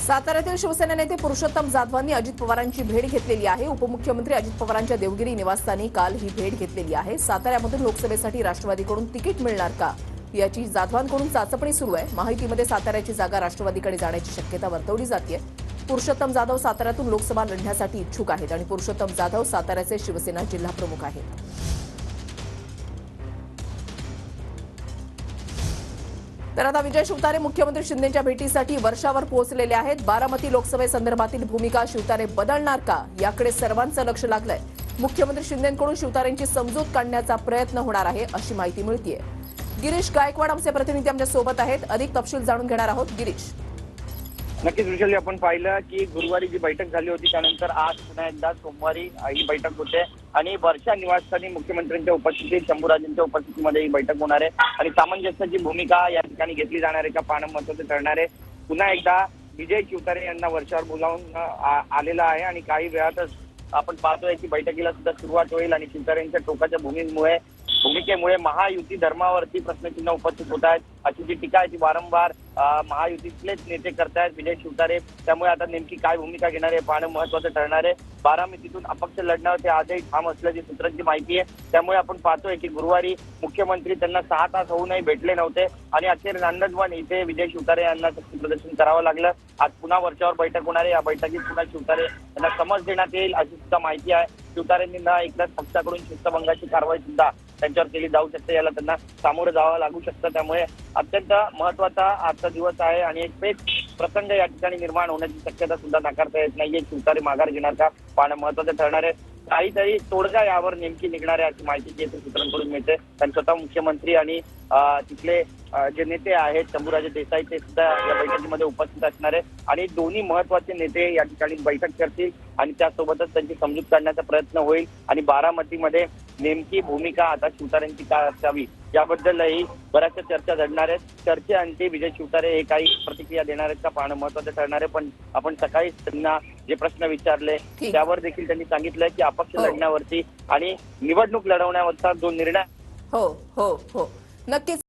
साताऱ्यातील शिवसेना नेते पुरुषोत्तम जाधवांनी अजित पवारांची भेट घेतलेली आहे। उपमुख्यमंत्री अजित पवारांच्या देवगिरी निवासस्थानी काल ही भेट घेतलेली आहे। साताऱ्यामधून लोकसभेसाठी राष्ट्रवादीकडून तिकीट मिळणार का याची जाधवांकडून चाचपणी सुरू आहे। माहितीमध्ये साताऱ्याची जागा राष्ट्रवादीकडे जाण्याची शक्यता वर्तवली जाते। पुरुषोत्तम जाधव साताऱ्यातून लोकसभा लढण्यासाठी इच्छुक आहेत आणि पुरुषोत्तम जाधव साताऱ्याचे शिवसेना जिल्हाप्रमुख आहेत। तर आता विजय शिवतारे मुख्यमंत्री शिंदेच्या भेटीसाठी वर्षावर पोहोचलेले आहेत। बारामती लोकसभेसंदर्भातील भूमिका शिवतारे बदलणार का याकडे सर्वांचं लक्ष लागलंय। मुख्यमंत्री शिंदेंकडून शिवतारेंची समजूत काढण्याचा प्रयत्न होणार आहे अशी माहिती मिळतेय। गिरीश गायकवाड आमचे प्रतिनिधी आमच्या सोबत आहेत। अधिक तपशील जाणून घेणार आहोत। गिरीश, नक्कीच विशाल, आपण पाहिलं की गुरुवारी जी बैठक झाली होती त्यानंतर आज पुन्हा एकदा सोमवारी ही बैठक होते आणि वर्षा निवासस्थानी मुख्यमंत्र्यांच्या उपस्थितीत शंभूराजेंच्या उपस्थितीमध्ये ही बैठक होणार आहे आणि सामंजस्याची भूमिका या ठिकाणी घेतली जाणार आहे का पाहणं महत्त्वाचं ठरणार आहे। पुन्हा एकदा विजय शिवतारे यांना वर्षावर बोलावून आलेला आहे आणि काही वेळातच आपण पाहतोय की बैठकीला सुद्धा सुरुवात होईल आणि शिवतारेंच्या टोकाच्या भूमिकेमुळे महायुती धर्मावरती प्रश्नचिन्ह उपस्थित होत आहेत अशी जी टीका आहे ती वारंवार महायुतीतलेच नेते करतायत विजय शिवतारे। त्यामुळे आता नेमकी काय भूमिका घेणार आहे पाहणं महत्त्वाचं ठरणार आहे। बारामतीतून अपक्ष लढण्यावर ते आजही ठाम असल्याची सूत्रांची माहिती आहे। त्यामुळे आपण पाहतोय की गुरुवारी मुख्यमंत्री त्यांना 6 तास होऊनही भेटले नव्हते आणि अखेर नांदजवन इथे विजय शिवतारे यांना शक्ती प्रदर्शन करावं लागलं। आज पुन्हा वर्षावर बैठक होणार आहे। या बैठकीत पुन्हा शिवतारे यांना समज देण्यात येईल अशी सुद्धा माहिती आहे। शिवतारेंनी न एकदाच पक्षाकडून शिस्तभंगाची कारवाई सुद्धा त्यांच्यावर केली जाऊ शकते, याला त्यांना सामोरं जावं लागू शकतं। त्यामुळे अत्यंत महत्त्वाचा आजचा दिवस आहे आणि एक पेच प्रसंग या ठिकाणी निर्माण होण्याची शक्यता सुद्धा नाकारता येत नाहीये। शिवतारे माघार घेणार का पाहणं महत्त्वाचं ठरणार आहे। काहीतरी तोडगा यावर नेमकी निघणार आहे अशी माहिती येते सूत्रांकडून मिळते। कारण स्वतः मुख्यमंत्री आणि तिथले जे नेते आहेत शंभूराजे देसाई ते सुद्धा या बैठकीमध्ये उपस्थित असणार आहे आणि दोन्ही महत्त्वाचे नेते या ठिकाणी बैठक करतील आणि त्यासोबतच त्यांची समजूत काढण्याचा प्रयत्न होईल आणि बारामतीमध्ये नेमकी भूमिका आता शिवतारेंची काय असावी याबद्दलही बऱ्याचशा चर्चा घडणार आहेत। चर्चेअंती विजय शिवतारे हे काही प्रतिक्रिया देणार आहेत का पाहणं महत्त्वाचं ठरणार आहे। पण आपण सकाळी त्यांना जे प्रश्न विचारले त्यावर देखील त्यांनी सांगितलंय की अपक्ष लढण्यावरती आणि निवडणूक लढवण्यावरचा जो निर्णय हो हो हो नक्कीच